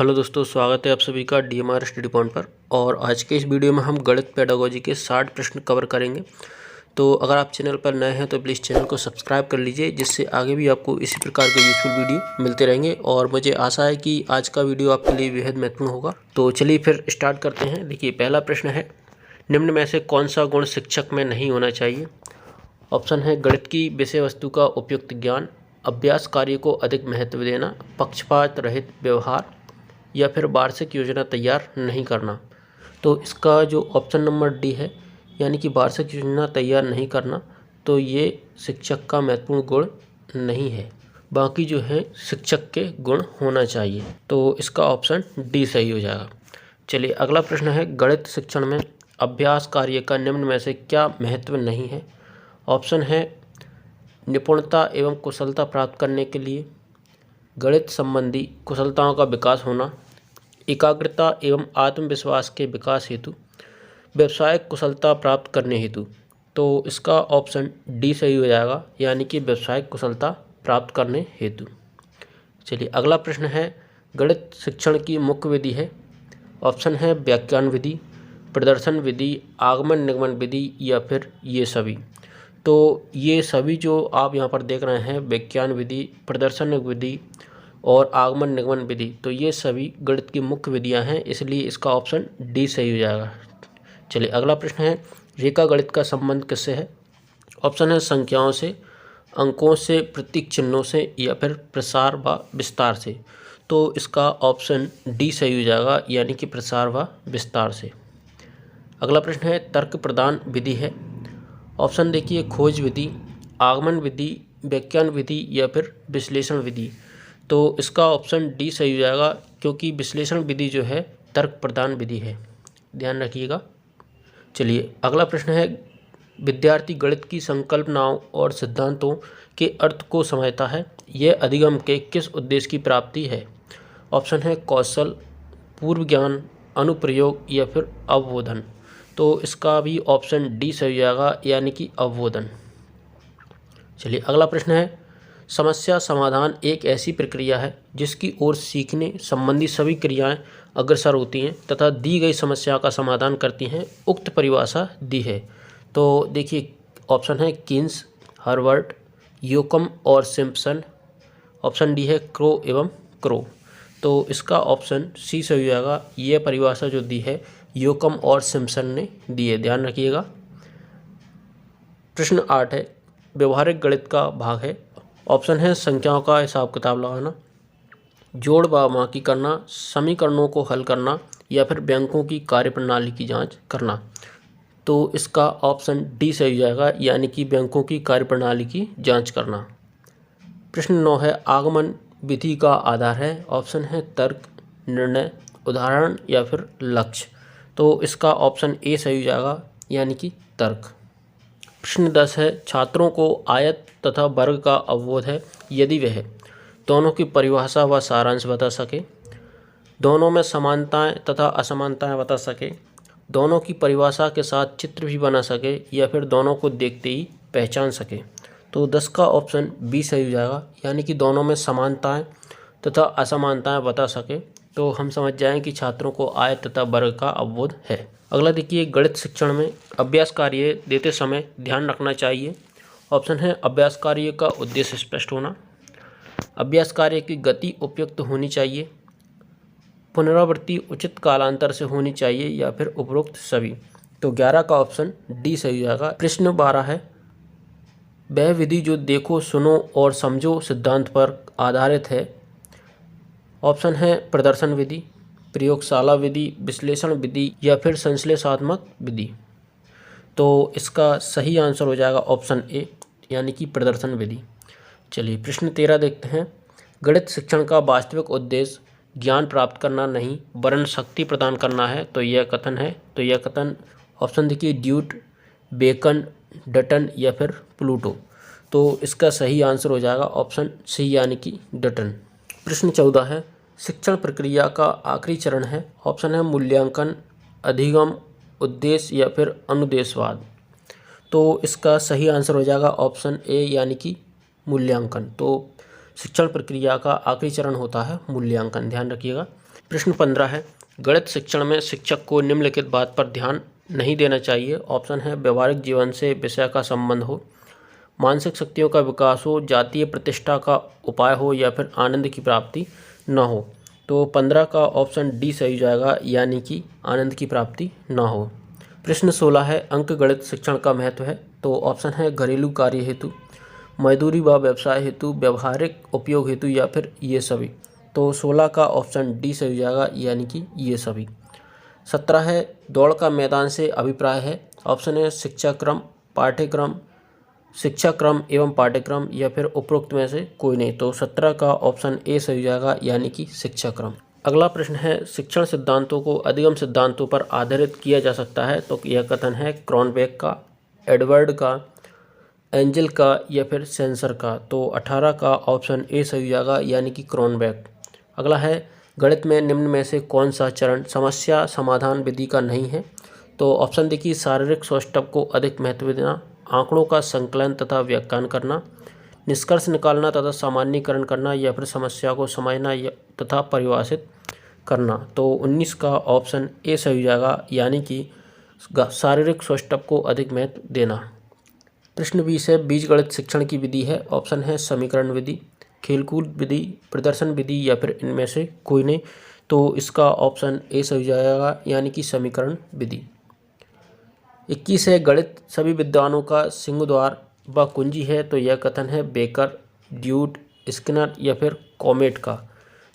Hello दोस्तों, स्वागत है आप सभी का DMR स्टडी पॉइंट पर। और आज के इस वीडियो में हम गणित पेडागोजी के 60 प्रश्न कवर करेंगे। तो अगर आप चैनल पर नए हैं तो प्लीज़ चैनल को सब्सक्राइब कर लीजिए, जिससे आगे भी आपको इसी प्रकार के यूजफुल वीडियो मिलते रहेंगे। और मुझे आशा है कि आज का वीडियो आपके लिए बेहद महत्वपूर्ण होगा। तो चलिए फिर स्टार्ट करते हैं। देखिए, पहला प्रश्न है, निम्न में से कौन सा गुण शिक्षक में नहीं होना चाहिए? ऑप्शन है गणित की विषय वस्तु का उपयुक्त ज्ञान, अभ्यास कार्य को अधिक महत्व देना, पक्षपात रहित व्यवहार, या फिर वार्षिक योजना तैयार नहीं करना। तो इसका जो ऑप्शन नंबर डी है, यानी कि वार्षिक योजना तैयार नहीं करना, तो ये शिक्षक का महत्वपूर्ण गुण नहीं है। बाकी जो है शिक्षक के गुण होना चाहिए। तो इसका ऑप्शन डी सही हो जाएगा। चलिए अगला प्रश्न है, गणित शिक्षण में अभ्यास कार्य का निम्न में से क्या महत्व नहीं है? ऑप्शन है निपुणता एवं कुशलता प्राप्त करने के लिए, गणित संबंधी कुशलताओं का विकास होना, एकाग्रता एवं आत्मविश्वास के विकास हेतु, व्यावसायिक कुशलता प्राप्त करने हेतु। तो इसका ऑप्शन डी सही हो जाएगा, यानी कि व्यावसायिक कुशलता प्राप्त करने हेतु। चलिए अगला प्रश्न है, गणित शिक्षण की मुख्य विधि है। ऑप्शन है व्याख्यान विधि, प्रदर्शन विधि, आगमन निगमन विधि, या फिर ये सभी। तो ये सभी जो आप यहाँ पर देख रहे हैं, व्याख्यान विधि, प्रदर्शन विधि और आगमन निगमन विधि, तो ये सभी गणित की मुख्य विधियाँ हैं, इसलिए इसका ऑप्शन डी सही हो जाएगा। चलिए अगला प्रश्न है, रेखा गणित का संबंध किससे है? ऑप्शन है संख्याओं से, अंकों से, प्रतीक चिन्हों से, या फिर प्रसार व विस्तार से। तो इसका ऑप्शन डी सही हो जाएगा, यानी कि प्रसार व विस्तार से। अगला प्रश्न है, तर्क प्रदान विधि है। ऑप्शन देखिए, खोज विधि, आगमन विधि, व्याख्यान विधि, या फिर विश्लेषण विधि। तो इसका ऑप्शन डी सही हो जाएगा, क्योंकि विश्लेषण विधि जो है तर्क प्रदान विधि है, ध्यान रखिएगा। चलिए अगला प्रश्न है, विद्यार्थी गणित की संकल्पनाओं और सिद्धांतों के अर्थ को समझता है, यह अधिगम के किस उद्देश्य की प्राप्ति है? ऑप्शन है कौशल, पूर्व ज्ञान, अनुप्रयोग, या फिर अवबोधन। तो इसका भी ऑप्शन डी सही हो जाएगा, यानी कि अवबोधन। चलिए अगला प्रश्न है, समस्या समाधान एक ऐसी प्रक्रिया है जिसकी ओर सीखने संबंधी सभी क्रियाएं अग्रसर होती हैं तथा दी गई समस्या का समाधान करती हैं। उक्त परिभाषा दी है। तो देखिए ऑप्शन है कीन्स, हर्वर्ट, योकम और सिम्पसन। ऑप्शन डी है क्रो एवं क्रो। तो इसका ऑप्शन सी सही हो जाएगा। यह परिभाषा जो दी है योकम और सिम्पसन ने दी है, ध्यान रखिएगा। प्रश्न 8 है, व्यवहारिक गणित का भाग है। ऑप्शन है संख्याओं का हिसाब किताब लगाना, जोड़ व बाकी करना, समीकरणों को हल करना, या फिर बैंकों की कार्यप्रणाली की जांच करना। तो इसका ऑप्शन डी सही हो जाएगा, यानी कि बैंकों की कार्यप्रणाली की जांच करना। प्रश्न 9 है, आगमन विधि का आधार है। ऑप्शन है तर्क, निर्णय, उदाहरण, या फिर लक्ष्य। तो इसका ऑप्शन ए सही हो जाएगा, यानी कि तर्क। प्रश्न 10 है, छात्रों को आयत तथा वर्ग का अवबोध है यदि वह दोनों की परिभाषा व सारांश बता सके, दोनों में समानताएं तथा असमानताएं बता सके, दोनों की परिभाषा के साथ चित्र भी बना सके, या फिर दोनों को देखते ही पहचान सके। तो 10 का ऑप्शन बी सही हो जाएगा, यानी कि दोनों में समानताएं तथा असमानताएं बता सके। तो हम समझ जाएं कि छात्रों को आयत तथा वर्ग का अवबोध है। अगला देखिए, गणित शिक्षण में अभ्यास कार्य देते समय ध्यान रखना चाहिए। ऑप्शन है अभ्यास कार्य का उद्देश्य स्पष्ट होना, अभ्यास कार्य की गति उपयुक्त होनी चाहिए, पुनरावृत्ति उचित कालांतर से होनी चाहिए, या फिर उपरोक्त सभी। तो 11 का ऑप्शन डी सही हो जाएगा। प्रश्न 12 है, वह विधि जो देखो, सुनो और समझो सिद्धांत पर आधारित है। ऑप्शन है प्रदर्शन विधि, प्रयोगशाला विधि, विश्लेषण विधि, या फिर संश्लेषणात्मक विधि। तो इसका सही आंसर हो जाएगा ऑप्शन ए, यानी कि प्रदर्शन विधि। चलिए प्रश्न 13 देखते हैं, गणित शिक्षण का वास्तविक उद्देश्य ज्ञान प्राप्त करना नहीं वरन शक्ति प्रदान करना है। तो यह कथन है। तो यह कथन ऑप्शन देखिए ड्यूट, बेकन, डटन, या फिर प्लूटो। तो इसका सही आंसर हो जाएगा ऑप्शन सी, यानी कि डटन। प्रश्न 14 है, शिक्षण प्रक्रिया का आखिरी चरण है। ऑप्शन है मूल्यांकन, अधिगम, उद्देश्य, या फिर अनुदेशवाद। तो इसका सही आंसर हो जाएगा ऑप्शन ए, यानी कि मूल्यांकन। तो शिक्षण प्रक्रिया का आखिरी चरण होता है मूल्यांकन, ध्यान रखिएगा। प्रश्न 15 है, गणित शिक्षण में शिक्षक को निम्नलिखित बात पर ध्यान नहीं देना चाहिए। ऑप्शन है व्यावहारिक जीवन से विषय का संबंध हो, मानसिक शक्तियों का विकास हो, जातीय प्रतिष्ठा का उपाय हो या फिर आनंद की प्राप्ति न हो। तो 15 का ऑप्शन डी सही हो जाएगा, यानी कि आनंद की प्राप्ति न हो। प्रश्न 16 है, अंक गणित शिक्षण का महत्व है। तो ऑप्शन है घरेलू कार्य हेतु, मजदूरी व व्यवसाय हेतु, व्यवहारिक उपयोग हेतु या फिर ये सभी। तो 16 का ऑप्शन डी सही हो जाएगा, यानी कि ये सभी। 17 है, दौड़ का मैदान से अभिप्राय है। ऑप्शन है शिक्षाक्रम, पाठ्यक्रम, शिक्षाक्रम एवं पाठ्यक्रम या फिर उपरोक्त में से कोई नहीं। तो 17 का ऑप्शन ए सही हो जाएगा, यानी कि शिक्षाक्रम। अगला प्रश्न है, शिक्षण सिद्धांतों को अधिगम सिद्धांतों पर आधारित किया जा सकता है। तो यह कथन है क्रॉनबेक का, एडवर्ड का, एंजल का या फिर सेंसर का। तो 18 का ऑप्शन ए सही हो जाएगा, यानी कि क्रॉनबेक। अगला है, गणित में निम्न में से कौन सा चरण समस्या समाधान विधि का नहीं है। तो ऑप्शन देखिए, शारीरिक सौष्ठव को अधिक महत्व देना, आंकड़ों का संकलन तथा व्याख्यान करना, निष्कर्ष निकालना तथा सामान्यीकरण करना या फिर समस्या को समझना तथा परिभाषित करना। तो 19 का ऑप्शन ए सही हो जाएगा, यानी कि शारीरिक सौष्ठव को अधिक महत्व देना। प्रश्न 20 है, बीजगणित शिक्षण की विधि है। ऑप्शन है समीकरण विधि, खेलकूद विधि, प्रदर्शन विधि या फिर इनमें से कोई नहीं। तो इसका ऑप्शन ए सही हो जाएगा, यानी कि समीकरण विधि। 21 है, गणित सभी विद्वानों का सिंहद्वार व कुंजी है। तो यह कथन है बेकर, ड्यूट, स्किनर या फिर कॉमेट का।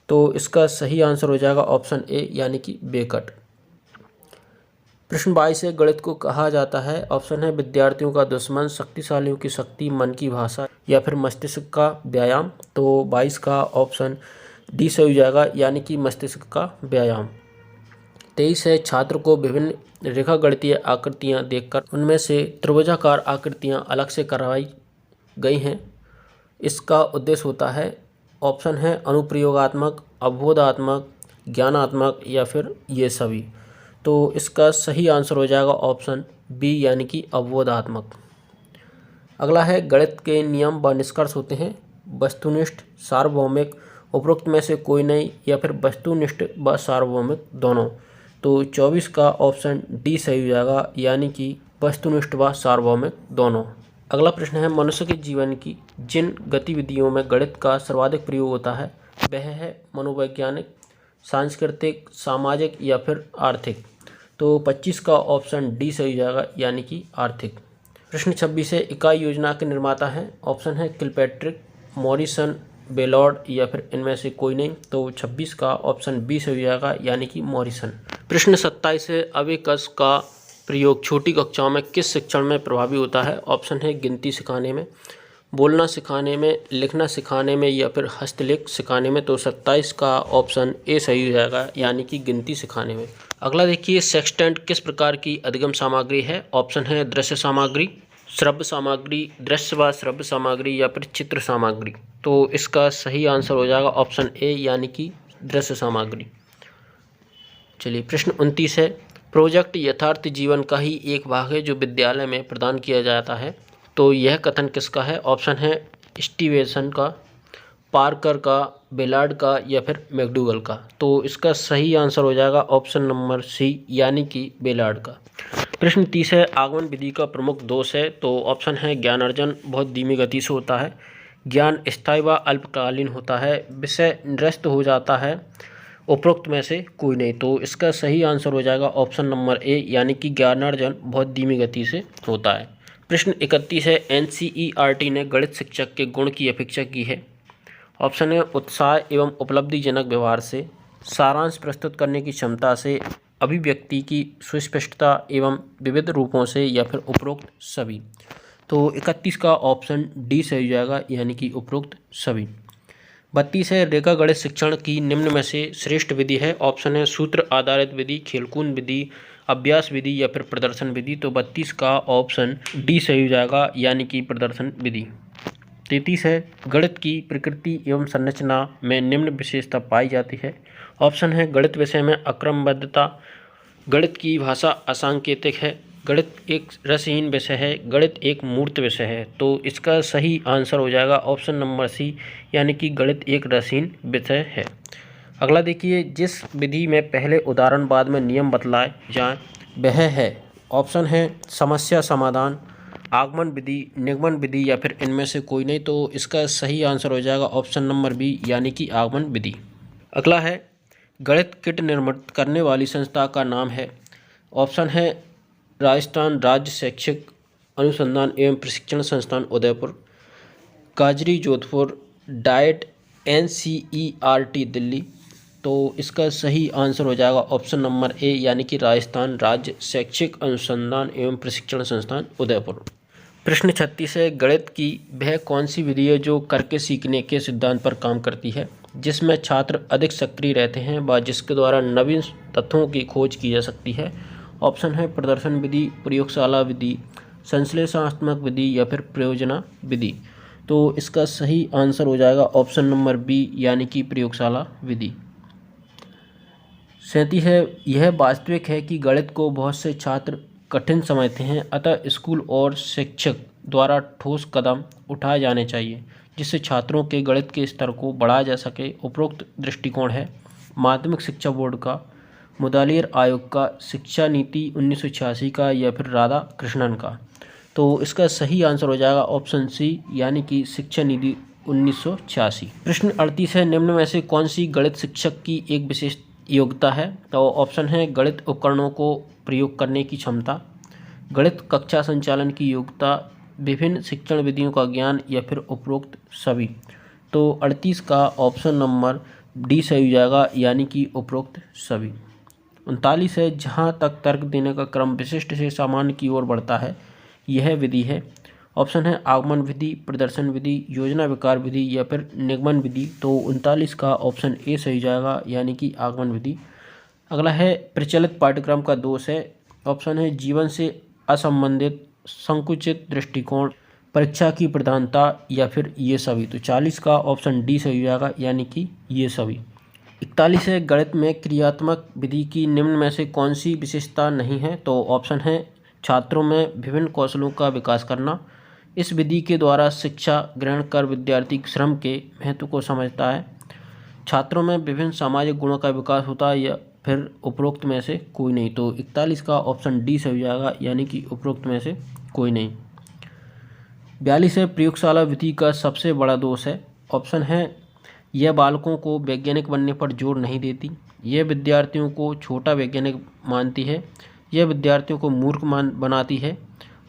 तो इसका सही आंसर हो जाएगा ऑप्शन ए, यानी कि बेकट। प्रश्न 22 है, गणित को कहा जाता है। ऑप्शन है विद्यार्थियों का दुश्मन, शक्तिशालियों की शक्ति, मन की भाषा या फिर मस्तिष्क का व्यायाम। तो 22 का ऑप्शन डी सही हो जाएगा, यानी कि मस्तिष्क का व्यायाम। 23 है, छात्र को विभिन्न रेखागणितीय आकृतियां देखकर उनमें से त्रिभुजाकार आकृतियां अलग से करवाई गई हैं। इसका उद्देश्य होता है, ऑप्शन है अनुप्रयोगात्मक, अवबोधात्मक, ज्ञानात्मक या फिर ये सभी। तो इसका सही आंसर हो जाएगा ऑप्शन बी, यानी कि अवबोधात्मक। अगला है, गणित के नियम व निष्कर्ष होते हैं वस्तुनिष्ठ, सार्वभौमिक, उपरोक्त में से कोई नहीं या फिर वस्तुनिष्ठ व सार्वभौमिक दोनों। तो 24 का ऑप्शन डी सही हो जाएगा, यानी कि वस्तुनिष्ठ व सार्वभौमिक दोनों। अगला प्रश्न है, मनुष्य के जीवन की जिन गतिविधियों में गणित का सर्वाधिक प्रयोग होता है वह है मनोवैज्ञानिक, सांस्कृतिक, सामाजिक या फिर आर्थिक। तो 25 का ऑप्शन डी सही हो जाएगा, यानी कि आर्थिक। प्रश्न 26 है, इकाई योजना के निर्माता हैं। ऑप्शन है किलपैट्रिक, मॉरिसन, बेलॉर्ड या फिर इनमें से कोई नहीं। तो 26 का ऑप्शन बी सही हो जाएगा, यानी कि मॉरिसन। प्रश्न 27 है, अबेकस का प्रयोग छोटी कक्षाओं में किस शिक्षण में प्रभावी होता है। ऑप्शन है गिनती सिखाने में, बोलना सिखाने में, लिखना सिखाने में या फिर हस्तलेख सिखाने में। तो 27 का ऑप्शन ए सही हो जाएगा, यानी कि गिनती सिखाने में। अगला देखिए, सेक्सटेंट किस प्रकार की अधिगम सामग्री है। ऑप्शन है दृश्य सामग्री, श्रव्य सामग्री, दृश्य व श्रव्य सामग्री या फिर चित्र सामग्री। तो इसका सही आंसर हो जाएगा ऑप्शन ए, यानी कि दृश्य सामग्री। चलिए, प्रश्न 29 है, प्रोजेक्ट यथार्थ जीवन का ही एक भाग है जो विद्यालय में प्रदान किया जाता है। तो यह कथन किसका है। ऑप्शन है स्टीवेंसन का, पार्कर का, बेलार्ड का या फिर मैकडूगल का। तो इसका सही आंसर हो जाएगा ऑप्शन नंबर सी, यानी कि बेलार्ड का। प्रश्न 30 है, आगमन विधि का प्रमुख दोष है। तो ऑप्शन है ज्ञान अर्जन बहुत धीमी गति से होता है, ज्ञान स्थायी व अल्पकालीन होता है, विषय निरस्त हो जाता है, उपरोक्त में से कोई नहीं। तो इसका सही आंसर हो जाएगा ऑप्शन नंबर ए, यानी कि ज्ञानार्जन बहुत धीमी गति से होता है। प्रश्न 31 है, NCERT ने गणित शिक्षक के गुण की अपेक्षा की है। ऑप्शन है उत्साह एवं उपलब्धिजनक व्यवहार से, सारांश प्रस्तुत करने की क्षमता से, अभिव्यक्ति की सुस्पष्टता एवं विविध रूपों से या फिर उपरोक्त सभी। तो 31 का ऑप्शन डी सही हो जाएगा, यानी कि उपरोक्त सभी। 32 है, रेखा गणित शिक्षण की निम्न में से श्रेष्ठ विधि है। ऑप्शन है सूत्र आधारित विधि, खेलकूद विधि, अभ्यास विधि या फिर प्रदर्शन विधि। तो 32 का ऑप्शन डी सही हो जाएगा, यानी कि प्रदर्शन विधि। 33 है, गणित की प्रकृति एवं संरचना में निम्न विशेषता पाई जाती है। ऑप्शन है गणित विषय में अक्रमबद्धता, गणित की भाषा असांकेतिक है, गणित एक रसहीन विषय है, गणित एक मूर्त विषय है। तो इसका सही आंसर हो जाएगा ऑप्शन नंबर सी, यानी कि गणित एक रसहीन विषय है। अगला देखिए, जिस विधि में पहले उदाहरण बाद में नियम बतलाए जाएं वह है, ऑप्शन है समस्या समाधान, आगमन विधि, निगमन विधि या फिर इनमें से कोई नहीं। तो इसका सही आंसर हो जाएगा ऑप्शन नंबर बी यानी कि आगमन विधि। अगला है, गणित किट निर्मित करने वाली संस्था का नाम है, ऑप्शन है राजस्थान राज्य शैक्षिक अनुसंधान एवं प्रशिक्षण संस्थान उदयपुर, काजरी जोधपुर, डाइट NCERT दिल्ली। तो इसका सही आंसर हो जाएगा ऑप्शन नंबर ए यानी कि राजस्थान राज्य शैक्षिक अनुसंधान एवं प्रशिक्षण संस्थान उदयपुर। प्रश्न 36 है, गणित की वह कौन सी विधि है जो करके सीखने के सिद्धांत पर काम करती है, जिसमें छात्र अधिक सक्रिय रहते हैं व जिसके द्वारा नवीन तथ्यों की खोज की जा सकती है। ऑप्शन है प्रदर्शन विधि, प्रयोगशाला विधि, संश्लेषणात्मक विधि या फिर प्रयोजना विधि। तो इसका सही आंसर हो जाएगा ऑप्शन नंबर बी यानी कि प्रयोगशाला विधि। 37 है, यह वास्तविक है कि गणित को बहुत से छात्र कठिन समझते हैं, अतः स्कूल और शिक्षक द्वारा ठोस कदम उठाए जाने चाहिए जिससे छात्रों के गणित के स्तर को बढ़ाया जा सके। उपरोक्त दृष्टिकोण है माध्यमिक शिक्षा बोर्ड का, मुदालियर आयोग का, शिक्षा नीति 1986 का या फिर राधा कृष्णन का। तो इसका सही आंसर हो जाएगा ऑप्शन सी यानी कि शिक्षा नीति 1986। प्रश्न 38 है, निम्न में से कौन सी गणित शिक्षक की एक विशेष योग्यता है। तो ऑप्शन है गणित उपकरणों को प्रयोग करने की क्षमता, गणित कक्षा संचालन की योग्यता, विभिन्न शिक्षण विधियों का ज्ञान या फिर उपरोक्त सभी। तो 38 का ऑप्शन नंबर डी सही हो जाएगा यानी कि उपरोक्त सभी। 39 है, जहाँ तक तर्क देने का क्रम विशिष्ट से सामान्य की ओर बढ़ता है यह विधि है। ऑप्शन है आगमन विधि, प्रदर्शन विधि, योजना विकार विधि या फिर निगमन विधि। तो 39 का ऑप्शन ए सही जाएगा यानी कि आगमन विधि। अगला है, प्रचलित पाठ्यक्रम का दोष है। ऑप्शन है जीवन से असंबंधित, संकुचित दृष्टिकोण, परीक्षा की प्रधानता या फिर ये सभी। तो 40 का ऑप्शन डी सही जाएगा यानी कि ये सभी। 41 है, गणित में क्रियात्मक विधि की निम्न में से कौन सी विशेषता नहीं है। तो ऑप्शन है छात्रों में विभिन्न कौशलों का विकास करना, इस विधि के द्वारा शिक्षा ग्रहण कर विद्यार्थी श्रम के महत्व को समझता है, छात्रों में विभिन्न सामाजिक गुणों का विकास होता है या फिर उपरोक्त में से कोई नहीं। तो 41 का ऑप्शन डी सही जाएगा यानी कि उपरोक्त में से कोई नहीं। 42 है, प्रयोगशाला विधि का सबसे बड़ा दोष है। ऑप्शन है यह बालकों को वैज्ञानिक बनने पर जोर नहीं देती, यह विद्यार्थियों को छोटा वैज्ञानिक मानती है, यह विद्यार्थियों को मूर्ख बनाती है,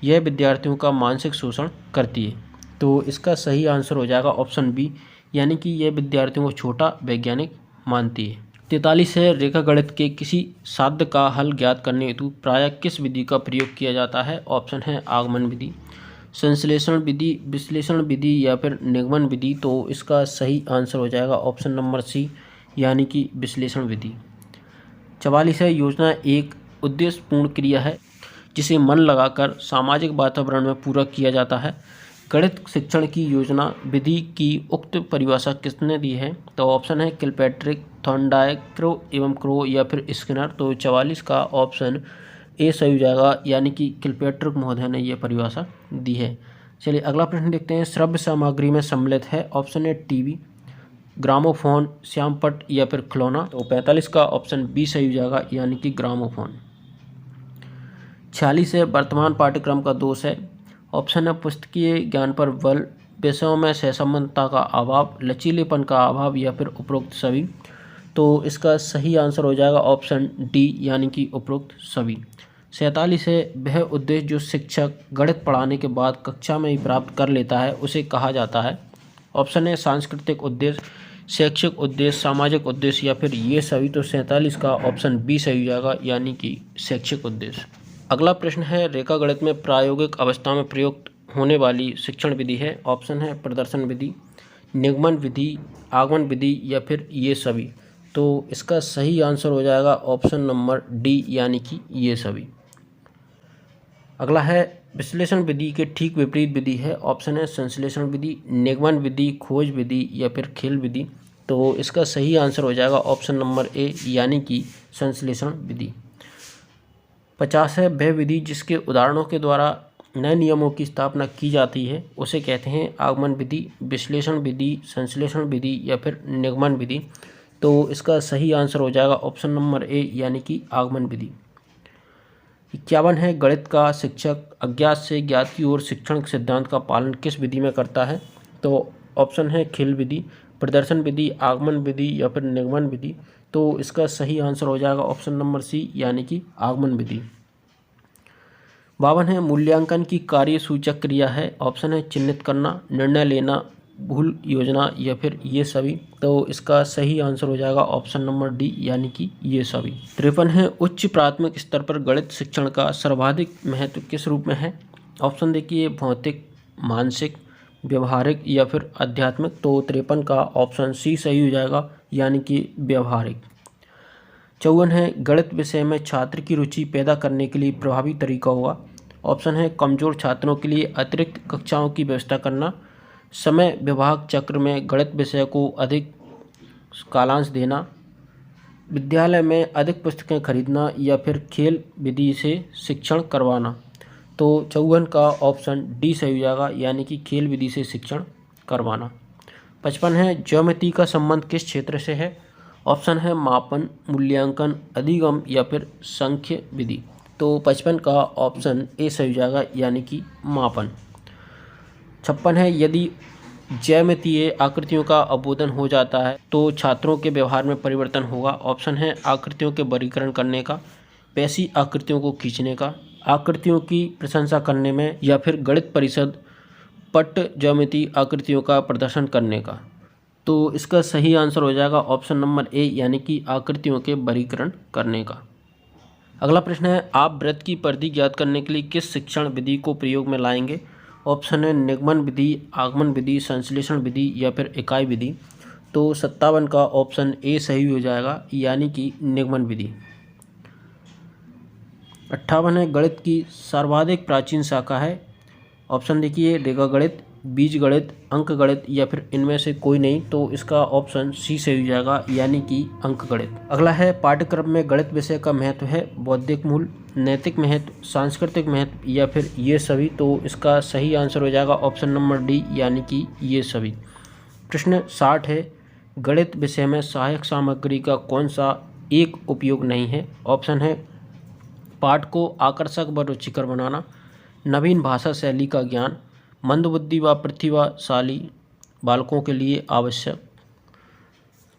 यह विद्यार्थियों का मानसिक शोषण करती है। तो इसका सही आंसर हो जाएगा ऑप्शन बी यानी कि यह विद्यार्थियों को छोटा वैज्ञानिक मानती है। 43 है, रेखा गणित के किसी साध्य का हल ज्ञात करने हेतु प्रायः किस विधि का प्रयोग किया जाता है। ऑप्शन है आगमन विधि, संश्लेषण विधि, विश्लेषण विधि या फिर निगमन विधि। तो इसका सही आंसर हो जाएगा ऑप्शन नंबर सी यानी कि विश्लेषण विधि। 44 है, योजना एक उद्देश्यपूर्ण क्रिया है जिसे मन लगाकर सामाजिक वातावरण में पूरा किया जाता है। गणित शिक्षण की योजना विधि की उक्त परिभाषा किसने दी है। तो ऑप्शन है किलपैट्रिक, थॉर्नडाइक, क्रो एवं क्रो या फिर स्किनर। तो 44 का ऑप्शन ए सही हो जाएगा यानी कि किलपैट्रिक महोदय ने यह परिभाषा दी है। चलिए अगला प्रश्न देखते हैं, श्रव्य सामग्री में सम्मिलित है। ऑप्शन है टीवी, ग्रामोफोन, श्यामपट्ट या फिर खिलौना। तो 45 का ऑप्शन बी सही हो जाएगा यानी कि ग्रामोफोन। 46 है, वर्तमान पाठ्यक्रम का दोष है। ऑप्शन है पुस्तकीय ज्ञान पर बल, विषयों में सहसंबंधता का अभाव, लचीलेपन का अभाव या फिर उपरोक्त सभी। तो इसका सही आंसर हो जाएगा ऑप्शन डी यानी कि उपरोक्त सभी। 47 है, वह उद्देश्य जो शिक्षक गणित पढ़ाने के बाद कक्षा में ही प्राप्त कर लेता है उसे कहा जाता है। ऑप्शन है सांस्कृतिक उद्देश्य, शैक्षिक उद्देश्य, सामाजिक उद्देश्य या फिर ये सभी। तो 47 का ऑप्शन बी सही हो जाएगा यानी कि शैक्षिक उद्देश्य। अगला प्रश्न है, रेखा गणित में प्रायोगिक अवस्था में प्रयुक्त होने वाली शिक्षण विधि है। ऑप्शन है प्रदर्शन विधि, निगमन विधि, आगमन विधि या फिर ये सभी। तो इसका सही आंसर हो जाएगा ऑप्शन नंबर डी यानी कि ये सभी। अगला है, विश्लेषण विधि के ठीक विपरीत विधि है। ऑप्शन है संश्लेषण विधि, निगमन विधि, खोज विधि या फिर खेल विधि। तो इसका सही आंसर हो जाएगा ऑप्शन नंबर ए यानी कि संश्लेषण विधि। 50 है, वह विधि जिसके उदाहरणों के द्वारा नए नियमों की स्थापना की जाती है उसे कहते हैं आगमन विधि, विश्लेषण विधि, संश्लेषण विधि या फिर निगमन विधि। तो इसका सही आंसर हो जाएगा ऑप्शन नंबर ए यानी कि आगमन विधि। 51 है, गणित का शिक्षक अज्ञात से ज्ञात की ओर शिक्षण सिद्धांत का पालन किस विधि में करता है? तो ऑप्शन है खेल विधि, प्रदर्शन विधि, आगमन विधि या फिर निगमन विधि। तो इसका सही आंसर हो जाएगा ऑप्शन नंबर सी यानी कि आगमन विधि। 52 है, मूल्यांकन की कार्य सूचक क्रिया है। ऑप्शन है चिन्हित करना, निर्णय लेना, भूल योजना या फिर ये सभी। तो इसका सही आंसर हो जाएगा ऑप्शन नंबर डी यानी कि ये सभी। 53 है, उच्च प्राथमिक स्तर पर गणित शिक्षण का सर्वाधिक महत्व किस रूप में है? ऑप्शन देखिए भौतिक, मानसिक, व्यवहारिक या फिर आध्यात्मिक। तो 53 का ऑप्शन सी सही हो जाएगा यानी कि व्यवहारिक। 54 है, गणित विषय में छात्र की रुचि पैदा करने के लिए प्रभावी तरीका होगा। ऑप्शन है कमजोर छात्रों के लिए अतिरिक्त कक्षाओं की व्यवस्था करना, समय विभाग चक्र में गणित विषय को अधिक कालांश देना, विद्यालय में अधिक पुस्तकें खरीदना या फिर खेल विधि से शिक्षण करवाना। तो 54 का ऑप्शन डी सही हो जाएगा यानी कि खेल विधि से शिक्षण करवाना। 55 है, ज्यामिति का संबंध किस क्षेत्र से है? ऑप्शन है मापन, मूल्यांकन, अधिगम या फिर सांख्य विधि। तो 55 का ऑप्शन ए सही हो जाएगा यानी कि मापन। 56 है, यदि ज्यामितीय आकृतियों का अवबोधन हो जाता है तो छात्रों के व्यवहार में परिवर्तन होगा। ऑप्शन है आकृतियों के वर्गीकरण करने का, पैसी आकृतियों को खींचने का, आकृतियों की प्रशंसा करने में या फिर गणित परिषद पट्ट ज्यामिति आकृतियों का प्रदर्शन करने का। तो इसका सही आंसर हो जाएगा ऑप्शन नंबर ए यानी कि आकृतियों के वर्गीकरण करने का। अगला प्रश्न है, आप वृत्त की परिधि ज्ञात करने के लिए किस शिक्षण विधि को प्रयोग में लाएंगे? ऑप्शन है निगमन विधि, आगमन विधि, संश्लेषण विधि या फिर इकाई विधि। तो 57 का ऑप्शन ए सही हो जाएगा यानी कि निगमन विधि। 58 है, गणित की सर्वाधिक प्राचीन शाखा है। ऑप्शन देखिए रेखागणित, बीजगणित, अंकगणित या फिर इनमें से कोई नहीं। तो इसका ऑप्शन सी सही हो जाएगा यानी कि अंकगणित। अगला है, पाठ्यक्रम में गणित विषय का महत्व है बौद्धिक मूल्य, नैतिक महत्व, सांस्कृतिक महत्व या फिर ये सभी। तो इसका सही आंसर हो जाएगा ऑप्शन नंबर डी यानी कि ये सभी। प्रश्न 60 है, गणित विषय में सहायक सामग्री का कौन सा एक उपयोग नहीं है? ऑप्शन है पाठ को आकर्षक व रुचिकर बनाना, नवीन भाषा शैली का ज्ञान, मंदबुद्धि व प्रतिभाशाली बालकों के लिए आवश्यक,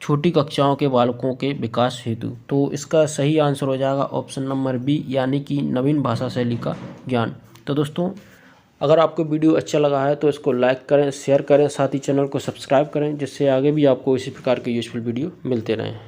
छोटी कक्षाओं के बालकों के विकास हेतु। तो इसका सही आंसर हो जाएगा ऑप्शन नंबर बी यानी कि नवीन भाषा शैली का ज्ञान। तो दोस्तों, अगर आपको वीडियो अच्छा लगा है तो इसको लाइक करें, शेयर करें, साथ ही चैनल को सब्सक्राइब करें जिससे आगे भी आपको इसी प्रकार के यूजफुल वीडियो मिलते रहें।